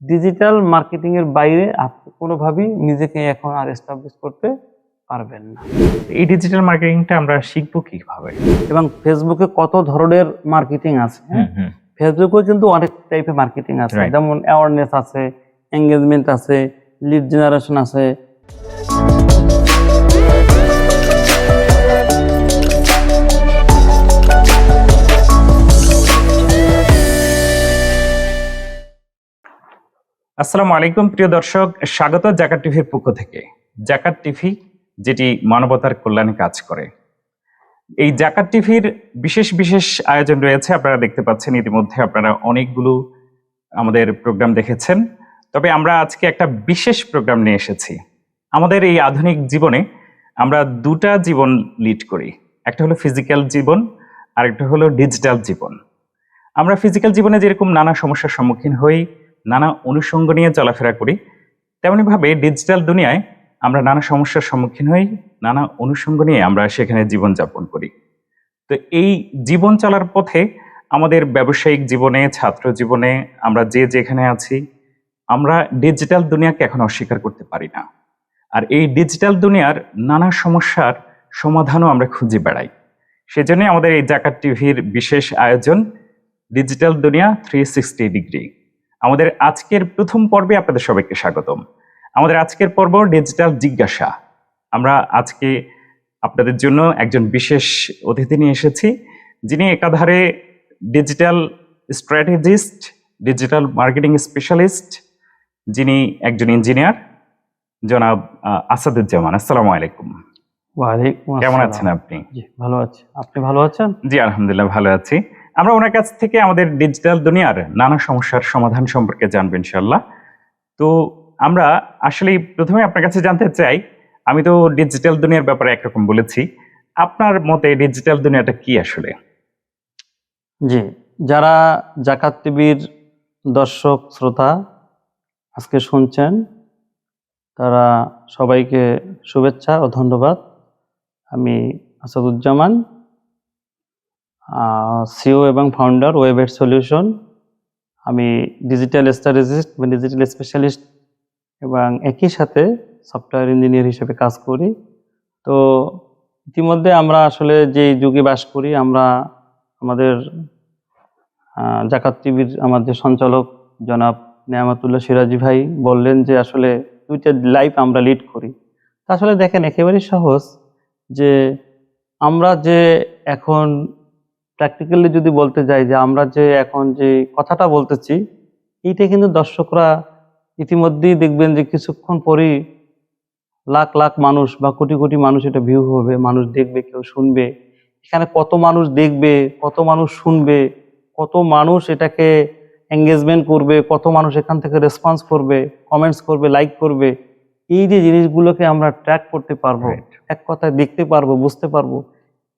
Digital marketing এর বাইরে আপনি কোনোভাবেই নিজেকে এখন আর এস্টাবলিশ করতে পারবেন না। এই ডিজিটাল মার্কেটিংটা আমরা শিখবো কিভাবে? এবং ফেসবুকে কত ধরনের মার্কেটিং আছে, হ্যাঁ? ফেসবুকেও কিন্তু অনেক টাইপের মার্কেটিং আছে, Right. যেমন অ্যাওয়ারনেস আছে, এঙ্গেজমেন্ট আছে, লিড জেনারেশন আছে। আসসালামু আলাইকুম প্রিয় দর্শক, স্বাগত জাকাত টিভির পক্ষ থেকে। জাকাত টিভি যেটি মানবতার কল্যাণে কাজ করে। এই জাকাত টিভির বিশেষ বিশেষ আয়োজন রয়েছে, আপনারা দেখতে পাচ্ছেন। ইতিমধ্যে আপনারা অনেকগুলো আমাদের প্রোগ্রাম দেখেছেন, তবে আমরা আজকে একটা বিশেষ প্রোগ্রাম নিয়ে এসেছি। আমাদের এই আধুনিক জীবনে আমরা দুটা জীবন লিড করি, একটা হলো ফিজিক্যাল জীবন আর একটা হলো ডিজিটাল জীবন। আমরা ফিজিক্যাল জীবনে যেরকম নানা সমস্যার সম্মুখীন হই, নানা অনুষঙ্গ নিয়ে চলাফেরা করি, তেমনিভাবে ডিজিটাল দুনিয়ায় আমরা নানা সমস্যার সম্মুখীন হই, নানা অনুষঙ্গ নিয়ে আমরা সেখানে জীবনযাপন করি। তো এই জীবন চলার পথে আমাদের ব্যবসায়িক জীবনে, ছাত্র জীবনে, আমরা যে যেখানে আছি, আমরা ডিজিটাল দুনিয়াকে এখন অস্বীকার করতে পারি না। আর এই ডিজিটাল দুনিয়ার নানা সমস্যার সমাধানও আমরা খুঁজে বেড়াই। সেজন্য আমাদের এই জাকাত টিভির বিশেষ আয়োজন ডিজিটাল দুনিয়া 360 ডিগ্রি। আমাদের আজকের প্রথম পর্বে আপনাদের সবাইকে স্বাগতম। আমাদের আজকের পর্ব ডিজিটাল জিজ্ঞাসা। আমরা আজকে আপনাদের জন্য একজন বিশেষ অতিথি নিয়ে এসেছি, যিনি একাধারে digital strategist, digital marketing specialist, যিনি একজন ইঞ্জিনিয়ার, জনাব আসাদুজ্জামান। আসসালামু আলাইকুম। ওয়ালাইকুম কেমন আসসালাম। আছেন আপনি? জি, ভালো আছি। আপনি ভালো আছেন? জি আলহামদুলিল্লাহ ভালো আছি। আমরা ওনার কাছ থেকে আমাদের ডিজিটাল দুনিয়ার নানা সমস্যার সমাধান সম্পর্কে জানবো ইনশাল্লাহ। তো আমরা আসলে প্রথমে আপনার কাছে জানতে চাই, আমি তো ডিজিটাল দুনিয়ার ব্যাপারে একরকম বলেছি, আপনার মতে ডিজিটাল দুনিয়াটা কি আসলে? জি, যারা জাকাত টিভির দর্শক শ্রোতা আজকে শুনছেন, তারা সবাইকে শুভেচ্ছা ও ধন্যবাদ। আমি আসাদুজ্জামান, সিও এবং ফাউন্ডার ওয়েবের সলিউশন। আমি ডিজিটাল স্ট্র্যাটেজিস্ট বা ডিজিটাল স্পেশালিস্ট এবং একই সাথে সফটওয়্যার ইঞ্জিনিয়ার হিসেবে কাজ করি। তো ইতিমধ্যে আমরা আসলে যে যুগে বাস করি, আমরা আমাদের জাকাত টিভির আমাদের সঞ্চালক জনাব নেয়ামতুল্লাহ সিরাজি ভাই বললেন যে আসলে দুইটা লাইফ আমরা লিড করি। তা আসলে দেখেন, একেবারেই সহজ যে আমরা যে এখন প্র্যাকটিক্যালি যদি বলতে যাই, যে আমরা যে এখন যে কথাটা বলতেছি, এইটা কিন্তু দর্শকরা ইতিমধ্যেই দেখবেন যে কিছুক্ষণ পরেই লাখ লাখ মানুষ বা কোটি কোটি মানুষ এটা ভিউ হবে, মানুষ দেখবে, কেউ শুনবে। এখানে কত মানুষ দেখবে, কত মানুষ শুনবে, কত মানুষ এটাকে এঙ্গেজমেন্ট করবে, কত মানুষ এখান থেকে রেসপন্স করবে, কমেন্টস করবে, লাইক করবে, এই যে জিনিসগুলোকে আমরা ট্র্যাক করতে পারবো, Right. এক কথায় দেখতে পারবো, বুঝতে পারবো,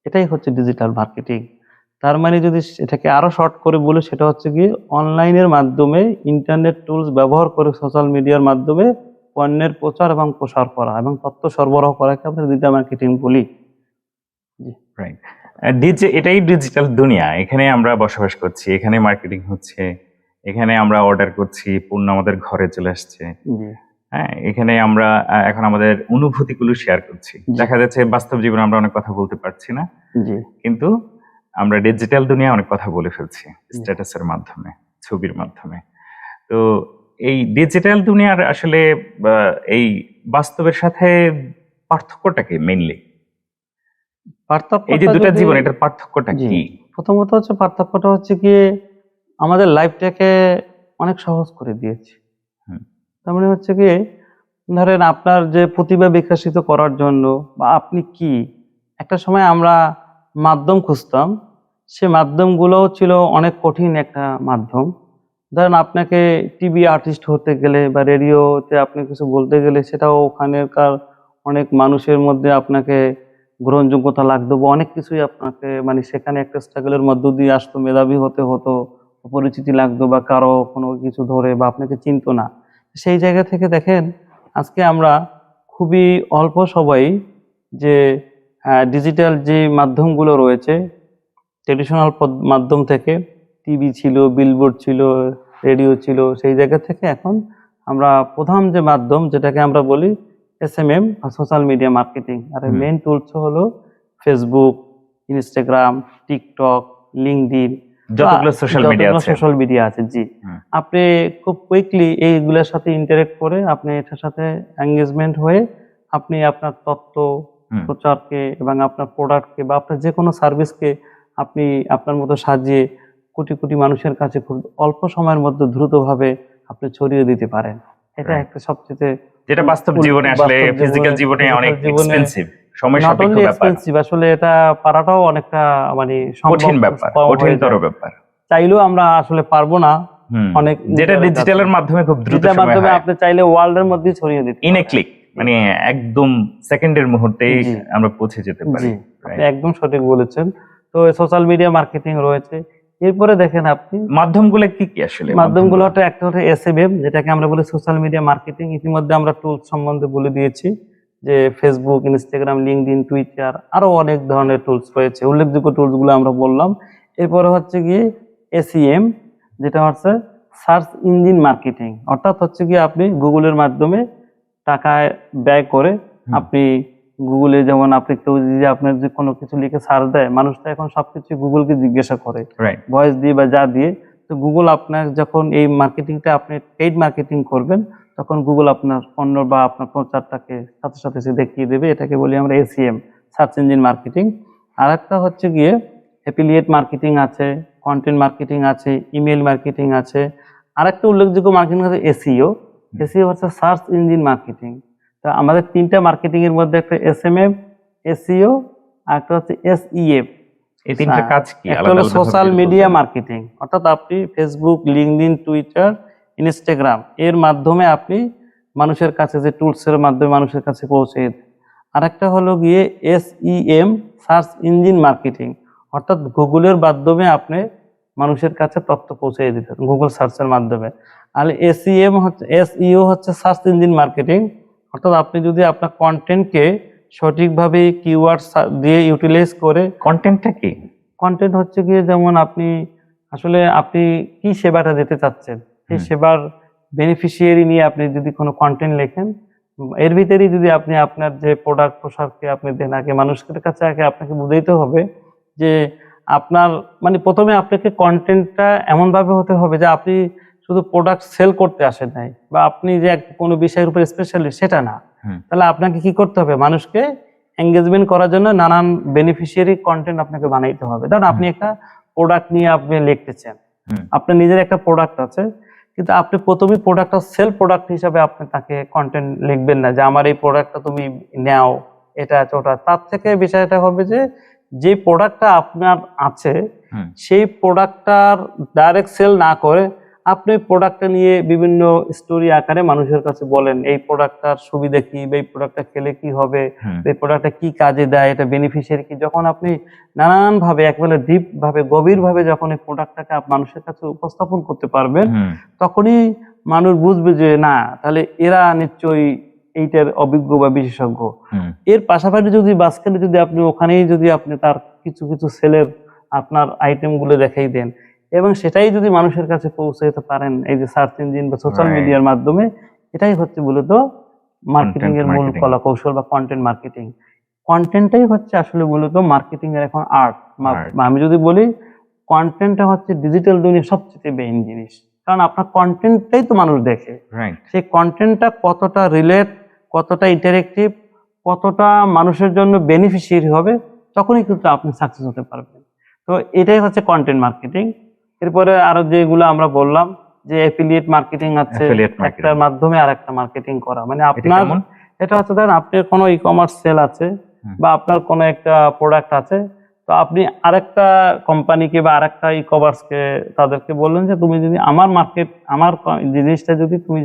এটাই হচ্ছে ডিজিটাল মার্কেটিং। তার মানে যদি এটাকে আরো শর্ট করে বলে, সেটা হচ্ছে গিয়ে অনলাইনের মাধ্যমে, ইন্টারনেট টুলস ব্যবহার করে, সোশ্যাল মিডিয়ার মাধ্যমে পণ্যের প্রচার এবং প্রসার করা এবং তথ্য সরবরাহ করাকে আমরা ডিজিটাল মার্কেটিং বলি। রাইট। এটাই ডিজিটাল দুনিয়া। এখানে আমরা বসবাস করছি, এখানে মার্কেটিং হচ্ছে, এখানে আমরা অর্ডার করছি, পণ্য আমাদের ঘরে চলে আসছে। জি, হ্যাঁ, এখানে আমরা এখন আমাদের অনুভূতিগুলো শেয়ার করছি। দেখা যাচ্ছে বাস্তব জীবনে আমরা অনেক কথা বলতে পারছি না, জি, কিন্তু আমরা ডিজিটাল দুনিয়া অনেক কথা বলে ফেলছি স্ট্যাটাসের মাধ্যমে, ছবির মাধ্যমে। তো এই ডিজিটাল দুনিয়ার আসলে এই বাস্তবের সাথে পার্থক্যটা কি মেইনলি? এই যে পার্থক্যটা দুটা যদি জীবন, এটার পার্থক্যটা জি, কি? প্রথমত হচ্ছে পার্থক্যটা হচ্ছে কি, আমাদের লাইফটাকে অনেক সহজ করে দিয়েছে। হুম, তার মানে হচ্ছে কি, ধরেন আপনার যে প্রতিভা বিকশিত করার জন্য বা আপনি কি, একটা সময় আমরা মাধ্যম খুঁজতাম, সে মাধ্যমগুলোও ছিল অনেক কঠিন একটা মাধ্যম। ধরেন আপনাকে টিভি আর্টিস্ট হতে গেলে বা রেডিওতে আপনি কিছু বলতে গেলে, সেটাও ওখানকার অনেক মানুষের মধ্যে আপনাকে গ্রহণযোগ্যতা লাগতো বা অনেক কিছুই আপনাকে, মানে সেখানে একটা স্ট্রাগলের মধ্য দিয়ে আসতো, মেধাবী হতে হতো, পরিচিতি লাগতো বা কারো কোনো কিছু ধরে বা আপনাকে চিনতো না। সেই জায়গা থেকে দেখেন, আজকে আমরা খুবই অল্প সবাই যে ডিজিটাল যে মাধ্যমগুলো রয়েছে, ট্রেডিশনাল মাধ্যম থেকে টিভি ছিল, বিলবোর্ড ছিল, রেডিও ছিল, সেই জায়গা থেকে এখন আমরা প্রধান যে মাধ্যম যেটাকে আমরা বলি SMM বা সোশ্যাল মিডিয়া মার্কেটিং, আর মেইন টুলস হলো ফেসবুক, ইনস্টাগ্রাম, টিকটক, লিঙ্কডইন, যতগুলো সোশ্যাল মিডিয়া আছে। সোশ্যাল মিডিয়া আছে, জি। আপনি খুব কুইকলি এইগুলোর সাথে ইন্টারেক্ট করে আপনি এটার সাথে এঙ্গেজমেন্ট হয়ে আপনি আপনার তথ্য প্রচারকে এবং আপনার প্রোডাক্টকে বা আপনার যে কোনো সার্ভিসকে আপনি আপনার মতো সাজিয়ে কোটি কোটি মানুষের কাছে খুব অল্প সময়ের মধ্যে দ্রুতভাবে আপনি ছড়িয়ে দিতে পারেন। এটা Right. একটা সবচেয়ে যেটা বাস্তব জীবনে আসলে ফিজিক্যাল জীবনে অনেক এক্সপেন্সিভ, সময় নট সাপেক্ষ অনলি ব্যাপার, এক্সপেন্সিভ, আসলে এটা পারাটাও অনেকটা মানে কঠিন ব্যাপার, কম হয়ে কঠিনতর যায়। ব্যাপার। চাইলেও আমরা আসলে পারবো না। অনেক যেটা ডিজিটালের মাধ্যমে খুব দ্রুত যেটার সময় মাধ্যমে হয়, আপনি চাইলে ওয়ার্ল্ডের মধ্যে ছড়িয়ে দিতে ইন এ পারেন। ক্লিক, মানে একদম সেকেন্ডের মুহূর্তেই জি। আমরা পৌঁছে যেতে পারি। জি, আপনি একদম সঠিক বলেছেন। তো সোশ্যাল মিডিয়া মার্কেটিং রয়েছে। এরপরে দেখেন আপনি মাধ্যমগুলো কি কি আসলে? মাধ্যমগুলো একটা হচ্ছে SMM, যেটাকে আমরা বলি সোশ্যাল মিডিয়া মার্কেটিং। ইতিমধ্যে আমরা টুলস সম্বন্ধে বলে দিয়েছি যে ফেসবুক, ইনস্টাগ্রাম, লিঙ্কডইন, টুইটার, আরো অনেক ধরনের টুলস রয়েছে। উল্লেখযোগ্য টুলস গুলো আমরা বললাম। এরপরে হচ্ছে গিয়ে SEM, যেটা হচ্ছে সার্চ ইঞ্জিন মার্কেটিং, অর্থাৎ হচ্ছে গিয়ে আপনি গুগলের মাধ্যমে টাকা ব্যয় করে আপনি গুগলে, যেমন আপনি কেউ যদি আপনার যে কোনো কিছু লিখে সার্চ দেয়, মানুষটা এখন সবকিছু গুগলকে জিজ্ঞাসা করে, রাইট, ভয়েস দিয়ে বা যা দিয়ে। তো গুগল আপনার যখন এই মার্কেটিংটা আপনি পেইড মার্কেটিং করবেন, তখন গুগল আপনার পণ্য বা আপনার প্রচারটাকে সাথে সাথে সে দেখিয়ে দেবে। এটাকে বলি আমরা SEM, সার্চ ইঞ্জিন মার্কেটিং। আর একটা হচ্ছে গিয়ে অ্যাফিলিয়েট মার্কেটিং আছে, কন্টেন্ট মার্কেটিং আছে, ইমেল মার্কেটিং আছে। আর একটা উল্লেখযোগ্য মার্কেটিং আছে SEO। SEO হচ্ছে সার্চ ইঞ্জিন মার্কেটিং। তা আমাদের তিনটা মার্কেটিং এর মধ্যে একটা SMM, SEO, আর একটা হচ্ছে SEM। এই তিনটা কাজ কি? একটা হলো সোশ্যাল মিডিয়া মার্কেটিং, অর্থাৎ আপনি ফেসবুক, লিঙ্কডইন, টুইটার, ইনস্টাগ্রাম এর মাধ্যমে আপনি মানুষের কাছে যে টুলস এর মাধ্যমে মানুষের কাছে পৌঁছে দেন। আর একটা হলো গিয়ে SEM, সার্চ ইঞ্জিন মার্কেটিং, অর্থাৎ গুগলের মাধ্যমে আপনি মানুষের কাছে তথ্য পৌঁছে দিতেন গুগল সার্চের মাধ্যমে। আর SEO হচ্ছে সার্চ ইঞ্জিন মার্কেটিং, অর্থাৎ আপনি যদি আপনার কন্টেন্টকে সঠিকভাবে কিওয়ার্ড দিয়ে ইউটিলাইজ করে। কন্টেন্টটা কি? কন্টেন্ট হচ্ছে গিয়ে যেমন আপনি আসলে আপনি কি সেবাটা দিতে চাচ্ছেন, সেই সেবার বেনিফিশিয়ারি নিয়ে আপনি যদি কোনো কন্টেন্ট লেখেন, এর ভিতরেই যদি আপনি আপনার যে প্রোডাক্ট প্রসারকে আপনি দেন, আগে মানুষের কাছে আগে আপনাকে বুঝাইতে হবে যে আপনার মানে প্রথমে আপনাকে কন্টেন্টটা এমনভাবে হতে হবে যে আপনি শুধু প্রোডাক্ট সেল করতে আসেন নাই, বা আপনি যে কোনো বিষয়ের উপর স্পেশালি সেটা না। তাহলে আপনাকে কি করতে হবে? মানুষকে এঙ্গেজমেন্ট করার জন্য নানান বেনিফিশিয়ারি কন্টেন্ট আপনাকে বানাইতে হবে। ধরুন আপনি একটা প্রোডাক্ট নিয়ে আপনি লিখতেছেন, আপনার নিজের একটা প্রোডাক্ট আছে, কিন্তু আপনি প্রথমে প্রোডাক্টটা সেল প্রোডাক্ট হিসাবে আপনি তাকে কন্টেন্ট লিখবেন না যে আমার এই প্রোডাক্টটা তুমি নাও, এটা আছে ওটা। তার থেকে বিষয়টা হবে যে প্রোডাক্টটা আপনার আছে সেই প্রোডাক্টটার ডাইরেক্ট সেল না করে আপনি প্রোডাক্টটা নিয়ে বিভিন্ন স্টোরি আকারে মানুষের কাছে বলেন এই প্রোডাক্টটার সুবিধা কি, এই প্রোডাক্টটা খেলে কি হবে, এই প্রোডাক্টটা কি কাজে দেয়, এটা বেনিফিশিয়ারি কি। যখন আপনি নানান ভাবে একেবারে ডিপ ভাবে গভীর ভাবে যখন এই প্রোডাক্টটাকে মানুষের কাছে উপস্থাপন করতে পারবেন, তখনই মানুষ বুঝবে যে না, তাহলে এরা নিশ্চয়ই এইটার অভিজ্ঞ বা বিশেষজ্ঞ। এর পাশাপাশি যদি মাঝখানে যদি আপনি ওখানেই যদি আপনি তার কিছু কিছু সেলের আপনার আইটেম গুলো দেখাই দেন এবং সেটাই যদি মানুষের কাছে পৌঁছে যেতে পারেন এই যে সার্চ ইঞ্জিন বা সোশ্যাল মিডিয়ার মাধ্যমে, এটাই হচ্ছে মূলত মার্কেটিং এর মূল কলা কৌশল বা কন্টেন্ট মার্কেটিং। কন্টেন্টটাই হচ্ছে আসলে মূলত মার্কেটিং এর এখন আর্ট। আমি যদি বলি কন্টেন্টটা হচ্ছে ডিজিটাল দুনিয়ার সবচেয়ে মেইন জিনিস, কারণ আপনার কন্টেন্টটাই তো মানুষ দেখে। সেই কন্টেন্টটা কতটা রিলেট, কতটা ইন্টারেক্টিভ, কতটা মানুষের জন্য বেনিফিশিয়ারি হবে, তখনই কিন্তু আপনি সাকসেস হতে পারবেন। তো এটাই হচ্ছে কন্টেন্ট মার্কেটিং। এরপরে আরো যেগুলো আমরা বললাম যে অ্যাফিলিয়েট মার্কেটিং আছে, একটার মাধ্যমে আর একটা মার্কেটিং করা, মানে আপনার এটা হচ্ছে ধরেন আপনার কোনো ই কমার্স সেল আছে বা আপনার কোনো একটা প্রোডাক্ট আছে, তো আপনি আরেকটা কোম্পানিকে বা আরেকটা ই কমার্সকে তাদেরকে বললেন যে তুমি যদি আমার জিনিসটা যদি তুমি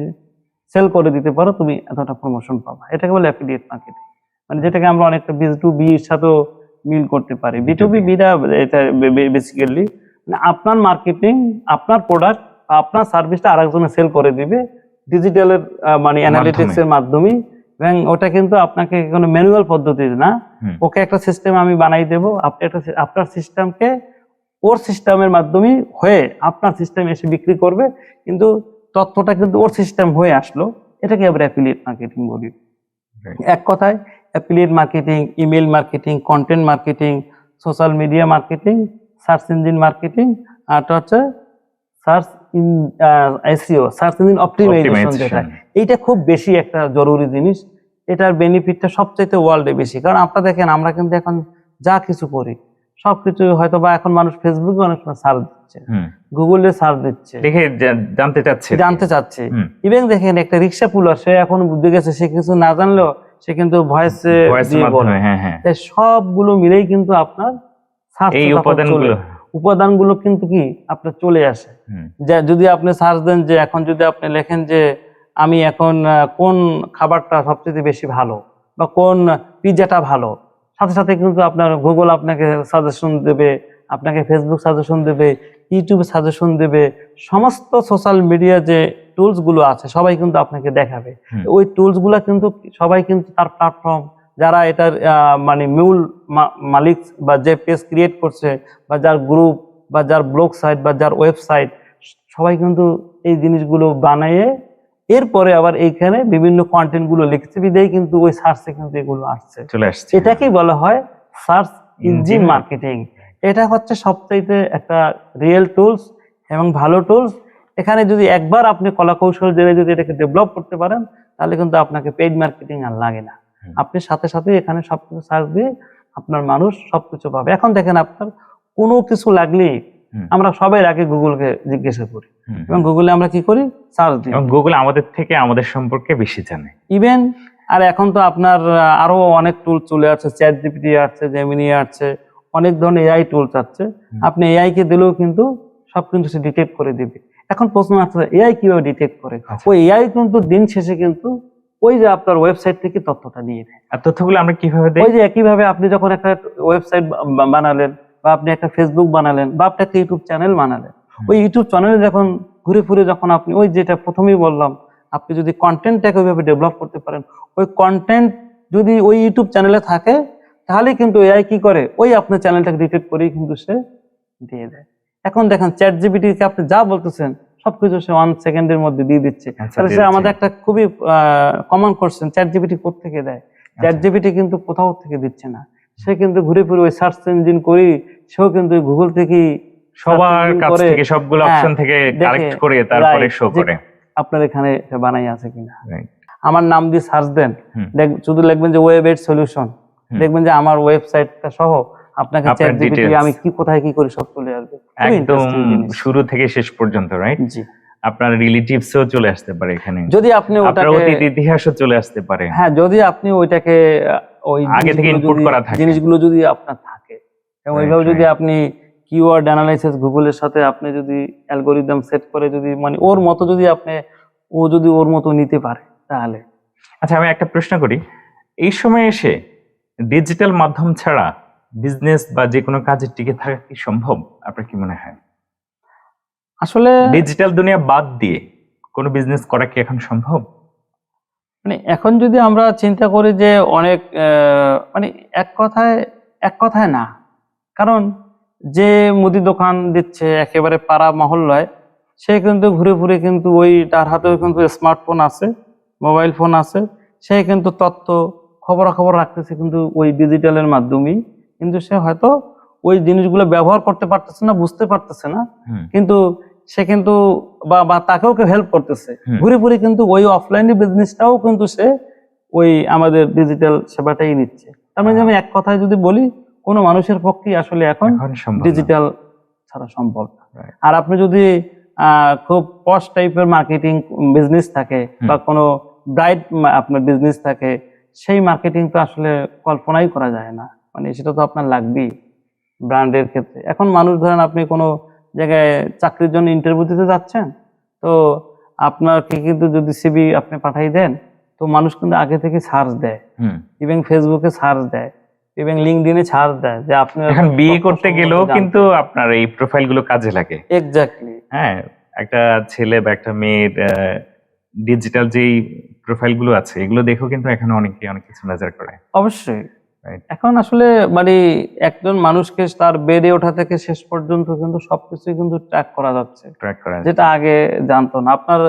সেল করে দিতে পারো, তুমি এতটা প্রমোশন পাবা। এটাকে বলে অ্যাফিলিয়েট মার্কেটিং, মানে যেটাকে আমরা অনেকটা B2B এর সাথেও মিল করতে পারি। B2B এটা বেসিক্যালি মানে আপনার মার্কেটিং, আপনার প্রোডাক্ট, আপনার সার্ভিসটা আরেকজনে সেল করে দিবে ডিজিটালের মানে অ্যানালিটিক্স এর মাধ্যমে। এবং ওটা কিন্তু আপনাকে কোনো ম্যানুয়াল পদ্ধতি না, ওকে একটা সিস্টেম আমি বানাই দেবো, আপনি একটা আপনার সিস্টেমকে ওর সিস্টেমের মাধ্যমে হয়ে আপনার সিস্টেমে এসে বিক্রি করবে, কিন্তু তথ্যটা কিন্তু ওর সিস্টেম হয়ে আসলো, এটাকে আমরা অ্যাফিলিয়েট মার্কেটিং বলি। Right. এক কথায় affiliate marketing, email marketing, content marketing, social media marketing, search engine marketing, আর হচ্ছে search SEO, search engine optimisation, যেটা এইটা খুব বেশি একটা জরুরি জিনিস। এটার বেনিফিটটা সবচাইতে ওয়ার্ল্ডে বেশি, কারণ আপনারা দেখেন আমরা কিন্তু এখন যা কিছু করি সবকিছু হয়তো বা এখন মানুষ ফেসবুকে অনেক সময় সার্চ দিচ্ছে, গুগলে সার্চ দিচ্ছে, দেখে জানতে চাচ্ছে। ইভেন দেখেন একটা রিক্সা পুলার, সে এখন বুঝে গেছে, সে কিছু না জানলেও সে কিন্তু ভয়েস দিয়ে বলে। তাই সবগুলো মিলেই কিন্তু আপনার এই উপাদানগুলো কিন্তু কি আপনার চলে আসে। যদি আপনি সার্চ দেন যে এখন যদি আপনি লেখেন যে আমি এখন কোন খাবারটা সবচেয়ে বেশি ভালো বা কোন পিৎজাটা ভালো, সাথে সাথে কিন্তু আপনার গুগল আপনাকে সাজেশন দেবে, আপনাকে ফেসবুক সাজেশন দেবে, ইউটিউবে সাজেশন দেবে, সমস্ত সোশ্যাল মিডিয়া যে টুলস গুলো আছে সবাই কিন্তু আপনাকে দেখাবে। ওই টুলস গুলা কিন্তু সবাই কিন্তু তার প্ল্যাটফর্ম, যারা এটার মানে মূল মালিক বা যে পেজ ক্রিয়েট করছে বা যার গ্রুপ বা যার ব্লগ সাইট বা যার ওয়েবসাইট, সবাই কিন্তু এই জিনিসগুলো বানিয়ে এরপরে আবার এইখানে বিভিন্ন কন্টেন্ট গুলো লিখছে, বিদায় কিন্তু ওই সার্চে কিন্তু এগুলো চলে আসছে। এটাকেই বলা হয় সার্চ ইঞ্জিন মার্কেটিং। এটা হচ্ছে সবচাইতে একটা রিয়েল টুলস এবং ভালো টুলস। এখানে যদি একবার আপনি কলা কৌশল জেনে যদি এটাকে ডেভেলপ করতে পারেন, তাহলে কিন্তু আপনাকে পেইড মার্কেটিং আর লাগে না। আপনি সাথে সাথে এখানে সবকিছু সার্চ দিয়ে আপনার মানুষ সবকিছু পাবে। এখন দেখেন আপনার কোনো কিছু লাগলেই আমরা সবাই আগে গুগলকে জিজ্ঞাসা করি, এবং গুগলে আমরা কি করি, সার্চ দিই, এবং গুগল আমাদের থেকে আমাদের সম্পর্কে বেশি জানে। ইভেন আর এখন তো আপনার আরো অনেক টুল চলে আসছে, চ্যাট জিপিটি আসছে, জেমিনি আসছে, অনেক ধরনের এআই টুলস আছে। আপনি এআই কে দিলেও কিন্তু সব কিন্তু সে ডিটেক্ট করে দিবে। এখন প্রশ্ন আছে এআই কিভাবে ডিটেক্ট করে? ওই এআই কিন্তু দিন শেষে কিন্তু ওই যে আপনার ওয়েবসাইট থেকে তথ্যটা নিয়ে নেয়। আর তথ্যগুলো আমরা কিভাবে দেই? ওই যে একইভাবে আপনি যখন একটা ওয়েবসাইট বানালেন বা আপনি একটা ফেসবুক বানালেন বা আপনি একটা ইউটিউব চ্যানেল বানালেন, ওই ইউটিউব চ্যানেলে যখন ঘুরে ফিরে যখন আপনি ওই যেটা প্রথমেই বললাম, আপনি যদি কন্টেন্টটাকে ওইভাবে ডেভেলপ করতে পারেন, ওই কন্টেন্ট যদি ওই ইউটিউব চ্যানেলে থাকে, তাহলে কিন্তু এআই কি করে, ওই আপনার চ্যানেলটাকে ডিটেক্ট করেই কিন্তু সে দিয়ে দেয়। এখন দেখেন চ্যাট জিপিটি কে আপনি যা বলতেছেন সবকিছু সে 1 সেকেন্ডের মধ্যে দিয়ে দিচ্ছে। তাহলে সে আমাদের একটা খুবই কমন কোশ্চেন, চ্যাট জিপিটি কোত্থেকে দেয়? চ্যাট জিপিটি কিন্তু কোথাও থেকে দিচ্ছে না, সে কিন্তু ঘুরে ফিরে ওই সার্চ ইঞ্জিন করি, সেও কিন্তু গুগল থেকে সবার কাছ থেকে সবগুলো অপশন থেকে কালেক্ট করে তারপরে শো করে আপনার এখানে বানাই আছে কিনা। আমার নাম দিয়ে সার্চ দেন, শুধু লিখবেন যে ওয়েব এড সলিউশন, দেখবেন যে আমার ওয়েবসাইটটা সহ আপনাকে চ্যাট জিপিটি আমি কি কোথায় কি করি সব চলে আসবে, একদম শুরু থেকে শেষ পর্যন্ত, রাইট? জি। আপনার রিলেটিভসও চলে আসতে পারে এখানে, যদি আপনি ওটাকে অতীত ইতিহাসও চলে আসতে পারে। হ্যাঁ, যদি আপনি ওইটাকে ওই আগে থেকে ইনপুট করা থাকে, জিনিসগুলো যদি আপনার থাকে, এবং ওইভাবে যদি আপনি কিওয়ার্ড অ্যানালাইসিস গুগলের সাথে আপনি যদি অ্যালগরিদম সেট করে যদি মানে ওর মতো যদি আপনি যদি ওর মতো নিতে পারে, তাহলে। আচ্ছা, আমি একটা প্রশ্ন করি, এই সময় এসে ডিজিটাল মাধ্যম ছাড়া বিজনেস বা যে কোনো কাজে টিকে থাকা কি সম্ভব? আপনার কি মনে হয়? আসলে ডিজিটাল দুনিয়া বাদ দিয়ে কোনো বিজনেস করা কি এখন সম্ভব? মানে এখন যদি আমরা চিন্তা করি যে অনেক মানে এক কথায় না, কারণ যে মুদি দোকান দিচ্ছে একেবারে পাড়া মহল্লায়, সে কিন্তু ঘুরে ঘুরে কিন্তু ওই তার হাতেও কিন্তু স্মার্টফোন আছে, মোবাইল ফোন আছে, সে কিন্তু তথ্য খবরাখবর রাখতেছে কিন্তু ওই ডিজিটালের মাধ্যমেই, কিন্তু সে হয়তো ওই জিনিসগুলো ব্যবহার করতে পারতেছে না, বুঝতে পারতেছে না, কিন্তু সে কিন্তু বা তাকেও কেউ হেল্প করতেছে, ঘুরে ঘুরে কিন্তু ওই অফলাইন বিজনেসটাও কিন্তু সে ওই আমাদের ডিজিটাল সেবাটাই নিচ্ছে। তার মানে আমি এক কথায় যদি বলি, কোনো মানুষের পক্ষে আসলে এখন ডিজিটাল ছাড়া সম্ভব না। আর আপনি যদি খুব পশ টাইপের মার্কেটিং বিজনেস থাকে বা কোনো ব্রাইট আপনার বিজনেস থাকে, সেই মার্কেটিং তো আসলে কল্পনাই করা যায় না, মানে সেটা তো আপনার লাগবেই ব্র্যান্ডের ক্ষেত্রে। এখন মানুষ ধরেন আপনি কোনো জায়গায় চাকরির জন্য ইন্টারভিউ দিতে যাচ্ছেন, তো আপনাকে কিন্তু যদি সিভি আপনি পাঠাই দেন, তো মানুষ কিন্তু আগে থেকে সার্চ দেয়, ইভেন ফেসবুকে সার্চ দেয়, ইভেন লিঙ্কডইনে সার্চ দেয় যে আপনি এখন বিয়ে করতে গেলেও কিন্তু আপনার এই প্রোফাইল গুলো কাজে লাগে। এক্স্যাক্টলি। হ্যাঁ, একটা ছেলে বা একটা মেয়ের ডিজিটাল যেই প্রোফাইল গুলো আছে, এগুলো দেখেও কিন্তু এখন অনেকে অনেক কিছু মেজার করে। অবশ্যই, Right. এখন আসলে মানে একজন মানুষকে তার বেড়ে ওঠা থেকে শেষ পর্যন্ত কিন্তু সবকিছুই কিন্তু ট্র্যাক করা যাচ্ছে, ট্র্যাক করা যেটা আগে জানতো না। আপনার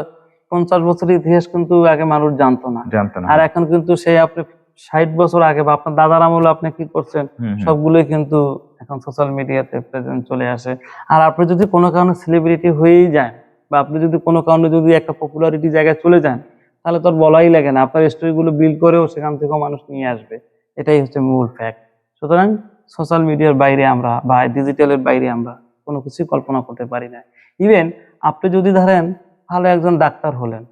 50 বছরের ইতিহাস কিন্তু আগে মানুষ জানতো না, জানতো না। আর এখন কিন্তু সেই আপনি 60 বছর আগে বা আপনার দাদার আমলে আপনি কি করছেন সবগুলোই কিন্তু এখন সোশ্যাল মিডিয়াতে প্রেজেন্ট চলে আসে। আর আপনি যদি কোনো কারণে সেলিব্রিটি হয়েই যান বা আপনি যদি কোনো কারণে যদি একটা পপুলারিটি জায়গায় চলে যান, তাহলে তো আর বলাই লাগে না, আপনার স্টোরিগুলো বিল্ড করেও সেখান থেকেও মানুষ নিয়ে আসবে। এটাই হচ্ছে মূল ফ্যাক্ট। সুতরাং সোশ্যাল মিডিয়ার বাইরে আমরা বা ডিজিটালের বাইরে আমরা কোনো কিছুই কল্পনা করতে পারি না। ইভেন আপনি যদি ধরেন ভালো একজন ডাক্তার হলেন,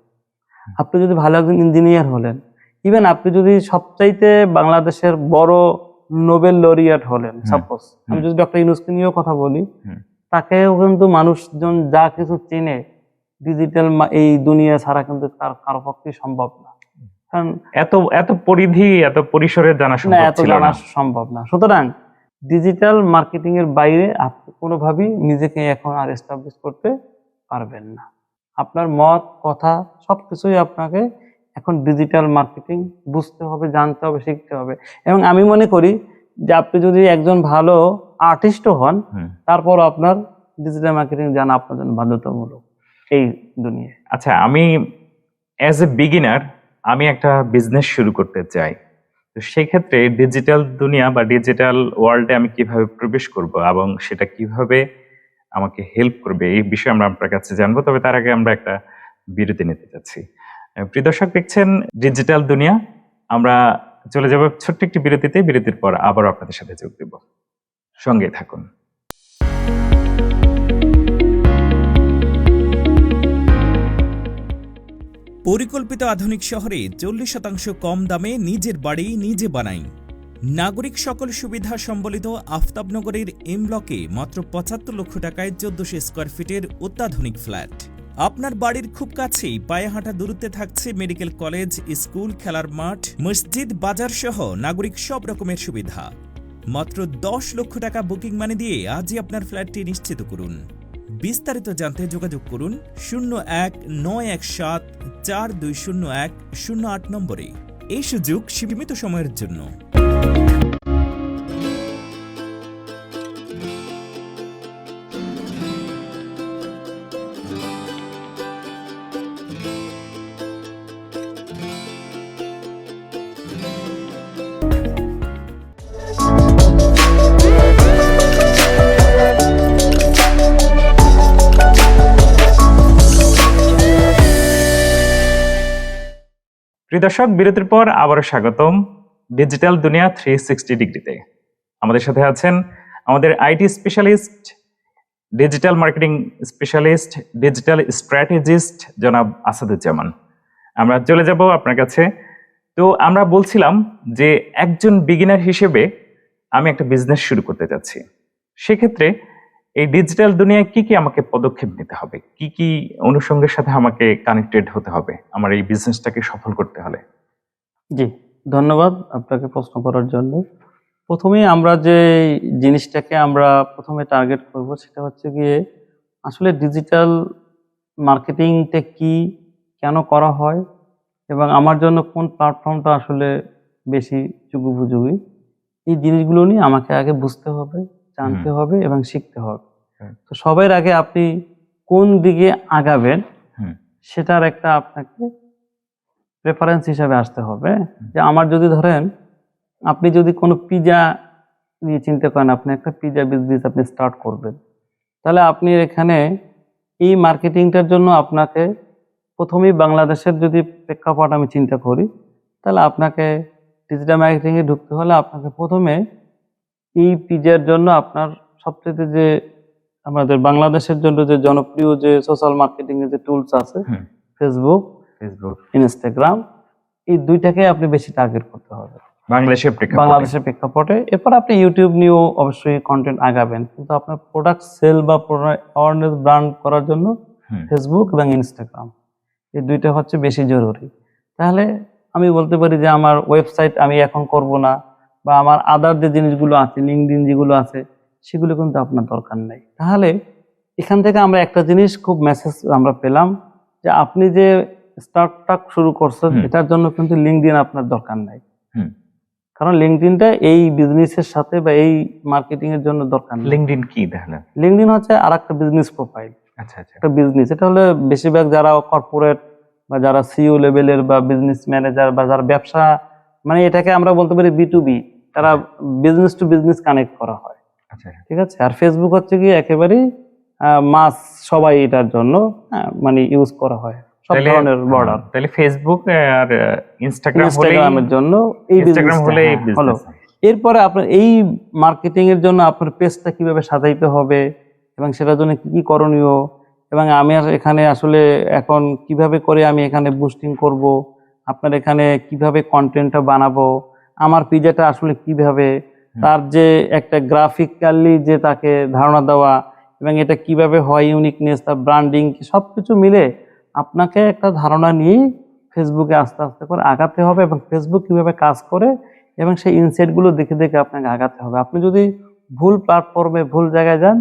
আপনি যদি ভালো একজন ইঞ্জিনিয়ার হলেন, ইভেন আপনি যদি সবচাইতে বাংলাদেশের বড় নোবেল লরিয়েট হলেন, সাপোজ আমি যদি ডক্টর ইউনূসকে নিয়েও কথা বলি, তাকেও কিন্তু মানুষজন যা কিছু চেনে ডিজিটাল এই দুনিয়া ছাড়া কিন্তু তার কারো পক্ষেই সম্ভব না। কারণ এত এত পরিধি, এত পরিসরে জানা না, সম্ভব এত ছিল জানা না। সম্ভব না। সুতরাং ডিজিটাল মার্কেটিং এর বাইরে আপনি কোনোভাবেই নিজেকে এখন আর এস্টাবলিশ করতে পারবেন না। আপনার মত, কথা সবকিছুই আপনাকে এখন ডিজিটাল মার্কেটিং বুঝতে হবে, জানতে হবে, শিখতে হবে। এবং আমি মনে করি যে আপনি যদি একজন ভালো আর্টিস্টও হন, তারপর আপনার ডিজিটাল মার্কেটিং জানা আপনার জন্য বাধ্যতামূলক এই দুনিয়ায়। আচ্ছা, আমি অ্যাজ এ বিগিনার আমি একটা বিজনেস শুরু করতে চাই, তো সেই ক্ষেত্রে ডিজিটাল দুনিয়া বা ডিজিটাল ওয়ার্ল্ডে আমি কিভাবে প্রবেশ করব এবং সেটা কিভাবে আমাকে হেল্প করবে এই বিষয়ে আমরা আপনার কাছে জানবো। তবে তার আগে আমরা একটা বিরতি নিতে যাচ্ছি। প্রিয় দর্শক, দেখছেন ডিজিটাল দুনিয়া। আমরা চলে যাব ছোট্ট একটি বিরতিতে। বিরতির পর আবারও আপনাদের সাথে যোগ দেব, সঙ্গে থাকুন। পরিকল্পিত আধুনিক শহরে 40% কম দামে নিজের বাড়ি নিজে বানাই। নাগরিক সকল সুবিধা সম্বলিত আফতাবনগরের এম ব্লকে মাত্র 75 লক্ষ টাকায় 1400 স্কয়ার ফিটের অত্যাধুনিক ফ্ল্যাট। আপনার বাড়ির খুব কাছেই পায়ে হাঁটা দূরত্বে থাকছে মেডিকেল কলেজ, স্কুল, খেলার মাঠ, মসজিদ, বাজার সহ নাগরিক সব রকমের সুবিধা। মাত্র 10 লক্ষ টাকা বুকিং মানি দিয়ে আজই আপনার ফ্ল্যাটটি নিশ্চিত করুন। বিস্তারিত জানতে যোগাযোগ করুন 019174201008 নম্বরে। এই সুযোগ সীমিত সময়ের জন্য। প্রিয় দর্শক, বিরতির পর আবারও স্বাগতম ডিজিটাল দুনিয়া 360 ডিগ্রিতে। আমাদের সাথে আছেন আমাদের IT specialist, digital marketing specialist, digital strategist জনাব আসাদুজ্জামান। আমরা চলে যাব আপনার কাছে। তো আমরা বলছিলাম যে একজন বিগিনার হিসেবে আমি একটা বিজনেস শুরু করতে যাচ্ছি, সেক্ষেত্রে এই ডিজিটাল দুনিয়ায় কি কি আমাকে পদক্ষেপ নিতে হবে, কি কি অনুষঙ্গের সাথে আমাকে কানেক্টেড হতে হবে আমার এই বিজনেসটাকে সফল করতে হলে? জি, ধন্যবাদ আপনাকে প্রশ্ন করার জন্য। প্রথমেই আমরা যে জিনিসটাকে আমরা প্রথমে টার্গেট করব সেটা হচ্ছে গিয়ে আসলে ডিজিটাল মার্কেটিংটা কি, কেন করা হয় এবং আমার জন্য কোন প্ল্যাটফর্মটা আসলে বেশি যুগোপযোগী, এই জিনিসগুলো নিয়ে আমাকে আগে বুঝতে হবে, জানতে হবে এবং শিখতে হবে। তো সবার আগে আপনি কোন দিকে আগাবেন সেটার একটা আপনাকে প্রেফারেন্স হিসাবে আসতে হবে। যে আমার যদি ধরেন আপনি যদি কোনো পিজা নিয়ে চিন্তা করেন, আপনি একটা পিজা বিজনেস আপনি স্টার্ট করবেন, তাহলে আপনি এখানে এই মার্কেটিংটার জন্য আপনাকে প্রথমেই বাংলাদেশের যদি প্রেক্ষাপট আমি চিন্তা করি, তাহলে আপনাকে ডিজিটাল মার্কেটিংয়ে ঢুকতে হলে আপনাকে প্রথমে এই পিজার জন্য আপনার সবচেয়ে যে আমাদের বাংলাদেশের জন্য যে জনপ্রিয় যে সোশ্যাল মার্কেটিং এর যে টুলস আছে, ফেসবুক, ইনস্টাগ্রাম, এই দুইটাকে আপনি বেশি টার্গেট করতে হবে বাংলাদেশের প্রেক্ষাপটে। এরপর আপনি ইউটিউব নিয়েও অবশ্যই কন্টেন্ট আগাবেন, কিন্তু আপনার প্রোডাক্ট সেল বা অ্যাওয়ারনেস ব্র্যান্ড করার জন্য ফেসবুক এবং ইনস্টাগ্রাম এই দুইটা হচ্ছে বেশি জরুরি। তাহলে আমি বলতে পারি যে আমার ওয়েবসাইট আমি এখন করব না, বা আমার আদার যে জিনিসগুলো আছে, লিঙ্কডইন যেগুলো আছে, সেগুলো কিন্তু আপনার দরকার নেই। তাহলে এখান থেকে আমরা একটা জিনিস খুব মেসেজ আমরা পেলাম যে আপনি যে স্টার্টআপ শুরু করছেন এটার জন্য কিন্তু লিঙ্কডইন আপনার দরকার নাই। কারণ লিঙ্কডইনটা এই বিজনেসের সাথে বা এই মার্কেটিং এর জন্য দরকার নেই। লিঙ্কডইন কি তাহলে? লিঙ্কডইন হচ্ছে আরেকটা বিজনেস প্রোফাইল, আচ্ছা আচ্ছা। একটা বিজনেস। এটা হলে বেশিরভাগ যারা কর্পোরেট বা যারা সিইও লেভেলের বা বিজনেস ম্যানেজার বা যারা ব্যবসা, মানে এটাকে আমরা বলতে পারি B2B, তারা বিজনেস টু বিজনেস কানেক্ট করা হয়। আচ্ছা ঠিক আছে। আর ফেসবুক হচ্ছে কি একেবারেই মাস সবাই এটার জন্য মানে ইউজ করা হয়, সব তাহলে ধরনের বর্ডার। তাহলে ফেসবুক আর ইনস্টাগ্রামের জন্য এই ইনস্টাগ্রাম বিজনেসটা হলে হলো। এরপরে আপনার এই মার্কেটিং এর জন্য আপনার পেজটা কিভাবে সাজাইতে হবে এবং সেটার জন্য কি কি করণীয়, এবং আমি আর এখানে আসলে এখন কিভাবে করে আমি এখানে বুস্টিং করব, আপনার এখানে কিভাবে কন্টেন্টটা বানাবো, আমার পিজাটা আসলে কিভাবে, তার যে একটা গ্রাফিক্যালি যে তাকে ধারণা দেওয়া, এবং এটা কিভাবে হয়, ইউনিকনেস, তার ব্র্যান্ডিং, সবকিছু মিলে আপনাকে একটা ধারণা নিয়েই ফেসবুকে আস্তে আস্তে করে আগাতে হবে, এবং ফেসবুক কিভাবে কাজ করে এবং সেই ইনসাইটগুলো দেখে দেখে আপনাকে আগাতে হবে। আপনি যদি ভুল প্ল্যাটফর্মে ভুল জায়গায় যান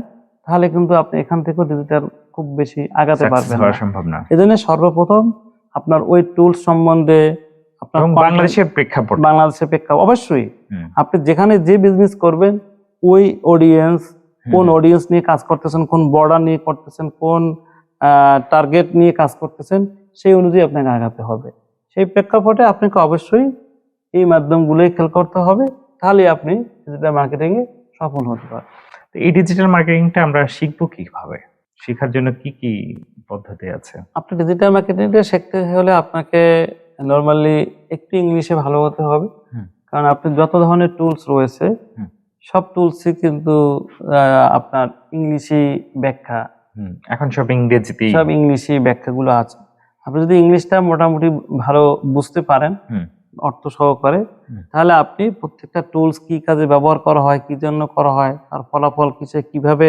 তাহলে কিন্তু আপনি এখান থেকেও ডিজিটাল খুব বেশি আগাতে পারবেন না। সম্ভব না। এজন্য সর্বপ্রথম আপনার ওই টুলস সম্বন্ধে আপনার বাংলাদেশের প্রেক্ষাপট, অবশ্যই আপনি যেখানে যে বিজনেস করবেন ওই অডিয়েন্স, কোন অডিয়েন্স নিয়ে কাজ করতেছেন, কোন বর্ডার নিয়ে করতেছেন, কোন টার্গেট নিয়ে কাজ করতেছেন, সেই অনুযায়ী আপনাকে আগাতে হবে। সেই প্রেক্ষাপটে আপনাকে অবশ্যই এই মাধ্যমগুলোই খেয়াল করতে হবে, তাহলে আপনি ডিজিটাল মার্কেটিং এ সফল হতে পারবেন। এই ডিজিটাল মার্কেটিংটা আমরা শিখবো কিভাবে? শেখার জন্য কি কি পদ্ধতি আছে? আপনি ডিজিটাল মার্কেটিংটা শিখতে হলে আপনাকে নরমালি একটু ইংলিশে ভালো হতে হবে, কারণ আপনি যত ধরনের টুলস রয়েছে সব টুলসই কিন্তু আপনার ইংলিশে ব্যাখ্যা, এখন সব ইংরেজিতে, সব ইংলিশে ব্যাখ্যাগুলো আছে। আপনি যদি ইংলিশটা মোটামুটি ভালো বুঝতে পারেন অর্থ সহকারে, তাহলে আপনি প্রত্যেকটা টুলস কি কাজে ব্যবহার করা হয়, কি জন্য করা হয়, আর ফলাফল কিসে, কিভাবে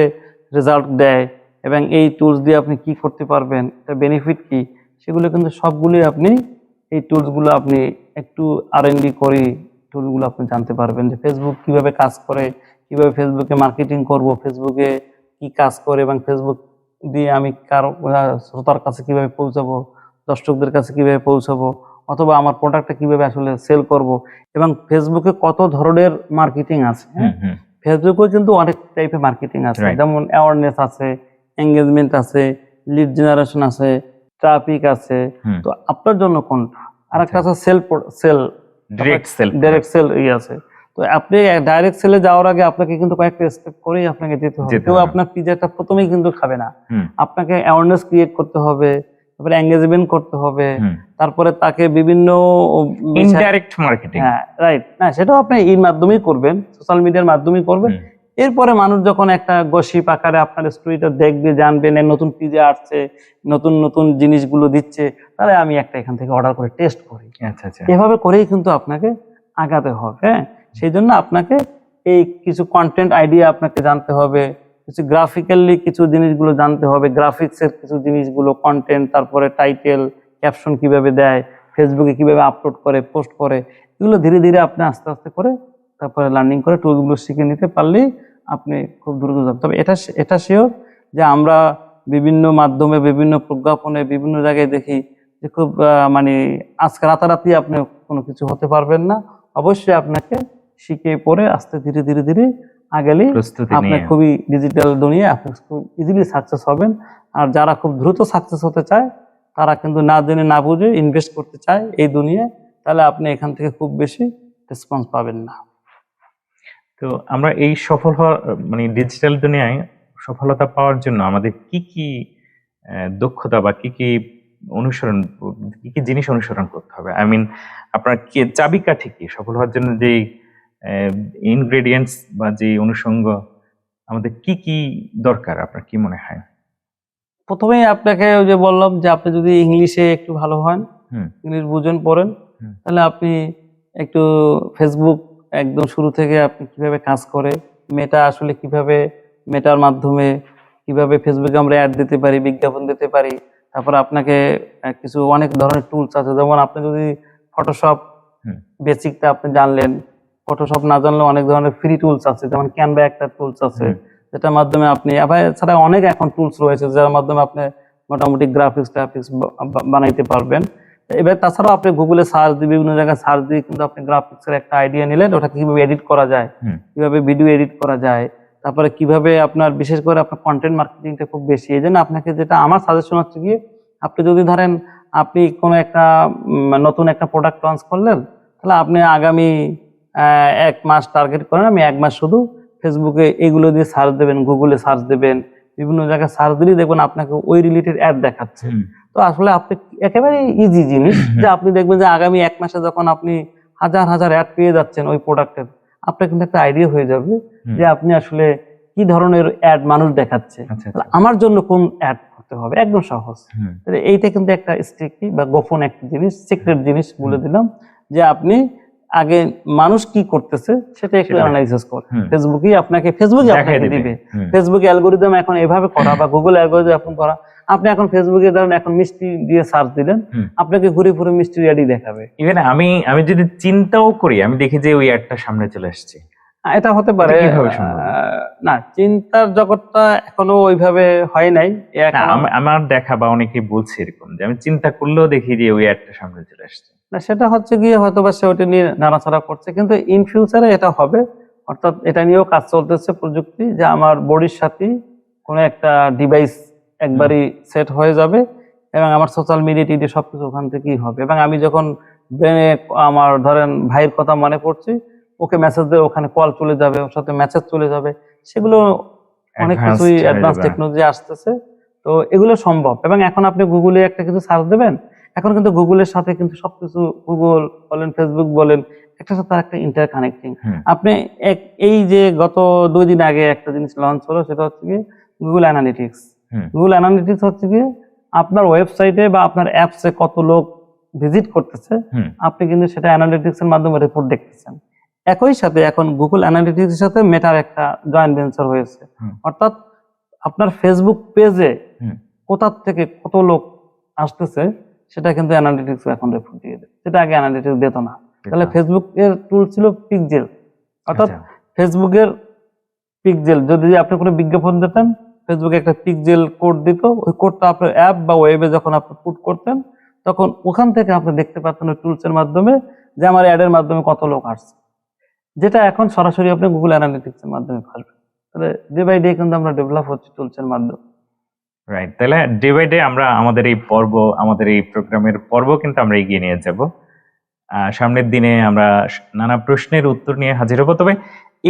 রেজাল্ট দেয়, এবং এই টুলস দিয়ে আপনি কি করতে পারবেন, এটা বেনিফিট কি, সেগুলো কিন্তু সবগুলোই আপনি এই টুলসগুলো আপনি একটু R&D করে টুলগুলো আপনি জানতে পারবেন, যে ফেসবুক কিভাবে কাজ করে, কিভাবে ফেসবুকে মার্কেটিং করব, ফেসবুকে কি কাজ করে, এবং ফেসবুক দিয়ে আমি কারো শ্রোতার কাছে কিভাবে পৌঁছাবো, দর্শকদের কাছে কিভাবে পৌঁছাবো, অথবা আমার প্রোডাক্টটা কিভাবে আসলে সেল করব। এবং ফেসবুকে কত ধরনের মার্কেটিং আছে, ফেসবুকে কিন্তু অনেক টাইপের মার্কেটিং আছে, যেমন অ্যাওয়ারনেস আছে, এঙ্গেজমেন্ট আছে, লিড জেনারেশন আছে, ট্রাফিক আছে। তো আপনার জন্য কোনটা? আর একটা আছে ডাইরেক্ট সেল আছে। তো আপনি ডাইরেক্ট সেলে যাওয়ার আগে আপনাকে কিন্তু কয়েকটা স্টেপ করেই আপনাকে যেতে হবে। কেউ আপনার পিজাটা প্রথমেই কিন্তু খাবে না, আপনাকে অ্যাওয়ারনেস ক্রিয়েট করতে হবে, তারপরে এঙ্গেজমেন্ট করতে হবে, তারপরে তাকে বিভিন্ন ইনডাইরেক্ট মার্কেটিং, রাইট, না সেটাও আপনি এর মাধ্যমেই করবেন, সোশ্যাল মিডিয়ার মাধ্যমেই করবেন। এরপরে মানুষ যখন একটা গসিপ আকারে আপনার স্টোরিটা দেখবে, জানবে, নতুন পিজা আসছে, নতুন নতুন জিনিসগুলো দিচ্ছে, তাহলে আমি একটা এখান থেকে অর্ডার করে টেস্ট করি। এভাবে করেই কিন্তু আপনাকে আগাতে হবে। হ্যাঁ, সেই জন্য আপনাকে এই কিছু কন্টেন্ট আইডিয়া আপনাকে জানতে হবে, কিছু গ্রাফিক্যালি কিছু জিনিসগুলো জানতে হবে, গ্রাফিক্সের কিছু জিনিসগুলো, কন্টেন্ট, তারপরে টাইটেল, ক্যাপশন কিভাবে দেয়, ফেসবুকে কিভাবে আপলোড করে, পোস্ট করে, এগুলো ধীরে ধীরে আপনি আস্তে আস্তে করে তারপরে লার্নিং করে টুলগুলো শিখে নিতে পারলেই আপনি খুব দ্রুত যাবেন। তবে এটা শিওর যে আমরা বিভিন্ন মাধ্যমে, বিভিন্ন প্রজ্ঞাপনে, বিভিন্ন জায়গায় দেখি যে খুব মানে আজকে রাতারাতি আপনি কোনো কিছু হতে পারবেন না। অবশ্যই আপনাকে শিখে পড়ে আস্তে ধীরে ধীরে ধীরে আগেলেই আপনি খুবই ডিজিটাল দুনিয়ায় আপনি খুব ইজিলি সাকসেস হবেন। আর যারা খুব দ্রুত সাকসেস হতে চায় তারা কিন্তু না জেনে না বুঝে ইনভেস্ট করতে চায় এই দুনিয়ায়, তাহলে আপনি এখান থেকে খুব বেশি রেসপন্স পাবেন না। তো আমরা এই সফল হওয়ার মানে ডিজিটাল দুনিয়ায় সফলতা পাওয়ার জন্য আমাদের কি কি দক্ষতা বা কি কি জিনিস অনুসরণ করতে হবে? আই মিন আপনার কি চাবিকাঠি কি সফল হওয়ার জন্য, যে ইনগ্রেডিয়েন্টস বা যে অনুষঙ্গ আমাদের কি কি দরকার, আপনার কি মনে হয়? প্রথমেই আপনাকে ওই যে বললাম যে আপনি যদি ইংলিশে একটু ভালো হন, ইংলিশ বুঝেন, পড়েন, তাহলে আপনি একটু ফেসবুক একদম শুরু থেকে আপনি কিভাবে কাজ করে, মেটা আসলে কিভাবে, মেটার মাধ্যমে কিভাবে ফেসবুকে আমরা অ্যাড দিতে পারি, বিজ্ঞাপন দিতে পারি। তারপর আপনাকে কিছু অনেক ধরনের টুলস আছে, যেমন আপনি যদি ফটোশপ বেসিকটা আপনি জানলেন, ফটোশপ না জানলেও অনেক ধরনের ফ্রি টুলস আছে, যেমন ক্যানভা একটা টুলস আছে, যেটার মাধ্যমে আপনি এছাড়া অনেক এখন টুলস রয়েছে যার মাধ্যমে আপনি মোটামুটি গ্রাফিক্স বানাইতে পারবেন। এবার তাছাড়াও আপনি গুগলে সার্চ দিয়ে বিভিন্ন জায়গায় সার্চ দিয়ে কিন্তু আপনি গ্রাফিক্সের একটা আইডিয়া নিলেন, ওটা কিভাবে এডিট করা যায়, হুম। কিভাবে ভিডিও এডিট করা যায়, তারপরে কিভাবে আপনার বিশেষ করে আপনার কন্টেন্ট মার্কেটিংটা খুব বেশি। এই জন্য আপনাকে যেটা আমার সাজেশন হচ্ছে গিয়ে, আপনি যদি ধরেন আপনি কোনো একটা নতুন একটা প্রোডাক্ট লঞ্চ করলেন, তাহলে আপনি আগামী 1 মাস টার্গেট করেন, আমি 1 মাস শুধু ফেসবুকে এগুলো দিয়ে সার্চ দেবেন, গুগলে সার্চ দেবেন, বিভিন্ন জায়গায় সার্চ দিলেই দেখবেন আপনাকে ওই রিলেটেড অ্যাড দেখাচ্ছে। তো আসলে আপনি একেবারে ইজি জিনিস যে আপনি দেখবেন যে আগামী 1 মাসে যখন আপনি হাজার হাজার অ্যাড পেয়ে যাচ্ছেন ওই প্রোডাক্টের, আপনার কিন্তু একটা আইডিয়া হয়ে যাবে যে আপনি আসলে কি ধরনের অ্যাড মানুষ দেখাচ্ছে, আচ্ছা, তাহলে আমার জন্য কোন অ্যাড করতে হবে, একদম সহজ। তাহলে এইটা কিন্তু একটা স্ট্রিক্টলি বা গোপন একটা জিনিস, সিক্রেট জিনিস বলে দিলাম, যে আপনি আগে মানুষ কি করতেছে সেটা একটু সেটা অ্যানালাইসিস করে হুম। ফেসবুকই আপনাকে দেখাই দিবে। দিবে। হুম। ফেসবুক অ্যালগোরিদম এখন এভাবে করা বা গুগল অ্যালগোরিদম এখন করা, আপনি এখন ফেসবুকে ধরেন এখন মিষ্টি দিয়ে সার্চ দিলেন, হুম। আপনাকে ঘুরে ঘুরে মিষ্টি অ্যাডই দেখাবে। ইভেন আমি যদি চিন্তাও করি, আমি দেখি যে ওই অ্যাডটা সামনে চলে আসছে। এটা হতে পারে। এটা কিভাবে সম্ভব? না, চিন্তার জগৎটা এখনো ওইভাবে হয় নাই। না, আমার দেখা বা অনেকে বলছে এরকম যে আমি চিন্তা করলেও দেখি যে ওই অ্যাডটা সামনে চলে আসছে। না, সেটা হচ্ছে গিয়ে হয়তো বা সে ওটা নিয়ে নাড়াচাড়া করছে, কিন্তু ইন ফিউচারে এটা হবে। অর্থাৎ এটা নিয়েও কাজ চলতেছে প্রযুক্তি, যে আমার বডির সাথে কোনো একটা ডিভাইস একবারই সেট হয়ে যাবে এবং আমার সোশ্যাল মিডিয়া টিডিয়া সবকিছু ওখান থেকেই হবে। এবং আমি যখন ব্রেনে আমার ধরেন ভাইয়ের কথা মনে পড়ছে, ওকে মেসেজ দিয়ে ওখানে কল চলে যাবে, ওর সাথে মেসেজ চলে যাবে, সেগুলো অনেক Advanced কিছুই হয়ে অ্যাডভান্স যাবে। টেকনোলজি আসতেছে। তো এগুলো সম্ভব। এবং এখন আপনি গুগলে একটা কিছু সার্চ দেবেন, এখন কিন্তু গুগলের সাথে কিন্তু সবকিছু, গুগল বলেন ফেসবুক বলেন, একটা সাথে একটা ইন্টার কানেক্টিং। আপনি এই যে গত 2 দিন আগে একটা জিনিস লঞ্চ হলো, সেটা হচ্ছে কি গুগল অ্যানালিটিক্স। গুগল অ্যানালিটিক্স হচ্ছে কি আপনার ওয়েবসাইটে বা আপনার অ্যাপসে কত লোক ভিজিট করতেছে, আপনি কিন্তু সেটা অ্যানালিটিক্স এর মাধ্যমে রিপোর্ট দেখতেছেন। একই সাথে এখন গুগল অ্যানালিটিক্স এর সাথে মেটার একটা জয়েন্ট ভেঞ্চার হয়েছে। অর্থাৎ আপনার ফেসবুক পেজে কোথা থেকে কত লোক আসতেছে সেটা কিন্তু অ্যানালিটিক্স এখন রিপোর্ট দিয়ে দেয়, সেটা আগে অ্যানালিটিক্স দিত না। তাহলে ফেসবুক এর টুল ছিল পিক্সেল। অর্থাৎ ফেসবুকের পিক্সেল, যদি আপনি কোনো বিজ্ঞাপন দিতেন, ফেসবুকে একটা পিক্সেল কোড দিত, ওই কোডটা আপনার অ্যাপ বা ওয়েবে যখন আপনি পুট করতেন, তখন ওখান থেকে আপনি দেখতে পাচ্ছেন ওই টুলসের মাধ্যমে যে আমার অ্যাডের মাধ্যমে কত লোক আসছে, যেটা এখন সরাসরি আপনি গুগল অ্যানালিটিক্স এর মাধ্যমে পারবেন। তাহলে ডে বাই ডে কিন্তু আমরা ডেভেলপ হচ্ছে টুলসের মাধ্যমে। রাইট। তাহলে ডে বাই ডে আমরা আমাদের এই প্রোগ্রামের পর্ব কিন্তু আমরা এগিয়ে নিয়ে যাব। সামনের দিনে আমরা নানা প্রশ্নের উত্তর নিয়ে হাজির হব। তবে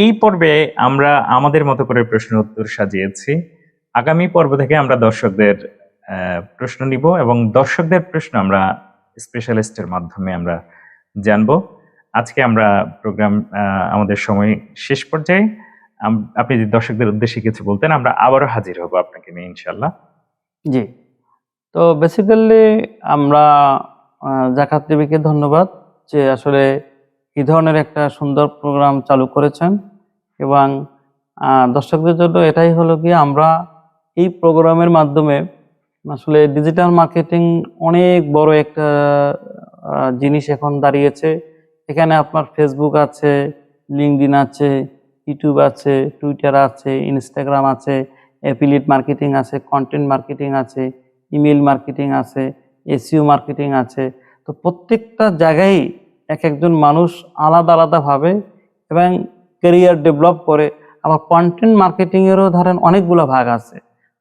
এই পর্বে আমরা আমাদের মতো করে প্রশ্নের উত্তর সাজিয়েছি। আগামী পর্ব থেকে আমরা দর্শকদের প্রশ্ন নিব এবং দর্শকদের প্রশ্ন আমরা স্পেশালিস্টের মাধ্যমে আমরা জানবো। আজকে আমরা প্রোগ্রাম আমাদের সময় শেষ পর্যায়ে। আপনি যদি দর্শকদের উদ্দেশ্যে কিছু বলতেন, আমরা আবারও হাজির হব আপনাকে নিয়ে ইনশাল্লাহ। জি, তো বেসিক্যালি আমরা জাকাত টিভিকে ধন্যবাদ যে আসলে এই ধরনের একটা সুন্দর প্রোগ্রাম চালু করেছেন, এবং দর্শকদের জন্য এটাই হলো কি, আমরা এই প্রোগ্রামের মাধ্যমে আসলে ডিজিটাল মার্কেটিং অনেক বড় একটা জিনিস এখন দাঁড়িয়েছে। এখানে আপনার ফেসবুক আছে, লিঙ্কডইন আছে, ইউটিউব আছে, টুইটার আছে, ইনস্টাগ্রাম আছে, অ্যাফিলিয়েট মার্কেটিং আছে, কন্টেন্ট মার্কেটিং আছে, ইমেল মার্কেটিং আছে, এসইও মার্কেটিং আছে। তো প্রত্যেকটা জায়গায় এক একজন মানুষ আলাদা আলাদাভাবে এবং ক্যারিয়ার ডেভেলপ করে। আবার কন্টেন্ট মার্কেটিংয়েরও ধরেন অনেকগুলো ভাগ আছে,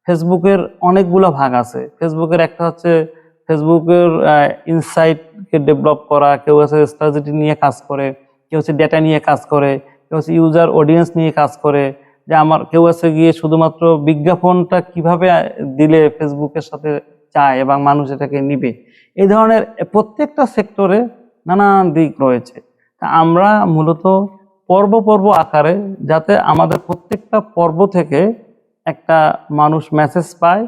ফেসবুকের অনেকগুলো ভাগ আছে। ফেসবুকের একটা হচ্ছে ফেসবুকের ইনসাইটকে ডেভেলপ করা, কেউ হচ্ছে স্ট্র্যাটেজি নিয়ে কাজ করে, কেউ হচ্ছে ডেটা নিয়ে কাজ করে, কেউ হচ্ছে ইউজার অডিয়েন্স নিয়ে কাজ করে, যে আমার কেউ আছে গিয়ে শুধুমাত্র বিজ্ঞাপনটা কিভাবে দিলে ফেসবুকের সাথে চায় এবং মানুষ এটাকে নিবে। এই ধরনের প্রত্যেকটা সেক্টরে নানান দিক রয়েছে। তা আমরা মূলত পর্ব পর্ব আকারে, যাতে আমাদের প্রত্যেকটা পর্ব থেকে একটা মানুষ মেসেজ পায়,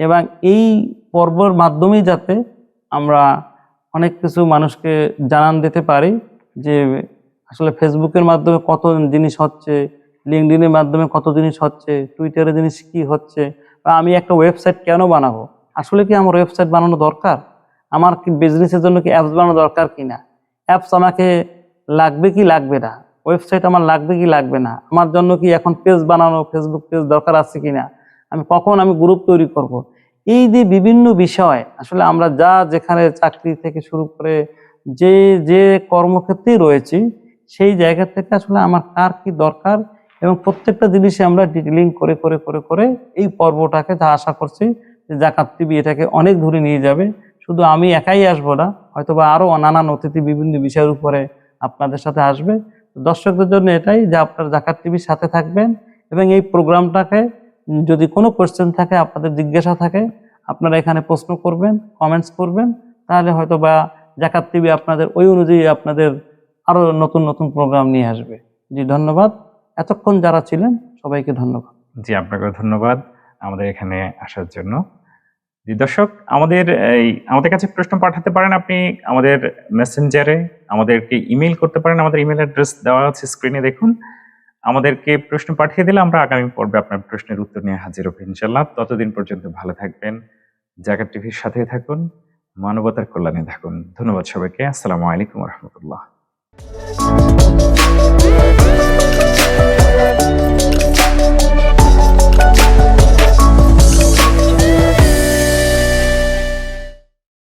এবং এই পর্বের মাধ্যমেই যাতে আমরা অনেক কিছু মানুষকে জানান দিতে পারি যে আসলে ফেসবুকের মাধ্যমে কত জিনিস হচ্ছে, লিঙ্কডইনের মাধ্যমে কত জিনিস হচ্ছে, টুইটারে জিনিস কি হচ্ছে, বা আমি একটা ওয়েবসাইট কেন বানাবো, আসলে কি আমার ওয়েবসাইট বানানো দরকার, আমার কি বিজনেসের জন্য কি অ্যাপস বানানো দরকার কিনা, অ্যাপস আমাকে লাগবে কি লাগবে না, ওয়েবসাইট আমার লাগবে কি লাগবে না, আমার জন্য কি এখন পেজ বানানো, ফেসবুক পেজ দরকার আছে কিনা, আমি কখন গ্রুপ তৈরি করব, এই যে বিভিন্ন বিষয় আসলে আমরা যা যেখানে চাকরি থেকে শুরু করে যে যে কর্মক্ষেত্রেই রয়েছি, সেই জায়গা থেকে আসলে আমার কার কি দরকার এবং প্রত্যেকটা জিনিসে আমরা ডিটেলিং করে করে করে করে এই পর্বটাকে, যা আশা করছি যে জাকাত টিভি এটাকে অনেক দূরে নিয়ে যাবে। শুধু আমি একাই আসবো না, হয়তোবা আরো নানান অতিথি বিভিন্ন বিষয়ের উপরে আপনাদের সাথে আসবে। দর্শকদের জন্য এটাই যে আপনার জাকাত টিভির সাথে থাকবেন এবং এই প্রোগ্রামটাকে যদি কোনো কোশ্চেন থাকে, আপনাদের জিজ্ঞাসা থাকে, আপনারা এখানে প্রশ্ন করবেন, কমেন্টস করবেন, তাহলে হয়তো বা জাকাত টিভি আপনাদের ওই অনুযায়ী আপনাদের আরো নতুন নতুন প্রোগ্রাম নিয়ে আসবে। জি ধন্যবাদ। এতক্ষণ যারা ছিলেন সবাইকে ধন্যবাদ। জি, আপনাকে ধন্যবাদ আমাদের এখানে আসার জন্য। জি দর্শক, আমাদের কাছে প্রশ্ন পাঠাতে পারেন আপনি আমাদের মেসেঞ্জারে, আমাদেরকে ইমেল করতে পারেন, আমাদের ইমেল অ্যাড্রেস দেওয়া আছে স্ক্রিনে দেখুন। আমাদেরকে প্রশ্ন পাঠিয়ে দিলে আমরা আগামী পর্বে আপনার প্রশ্নের উত্তর নিয়ে হাজির হব ইনশাল্লাহ। ততদিন পর্যন্ত ভালো থাকবেন, জাকাত টিভির সাথে থাকুন, মানবতার কল্যাণে থাকুন। ধন্যবাদ সবাইকে। আসসালামু আলাইকুম রহমতুল্লাহ।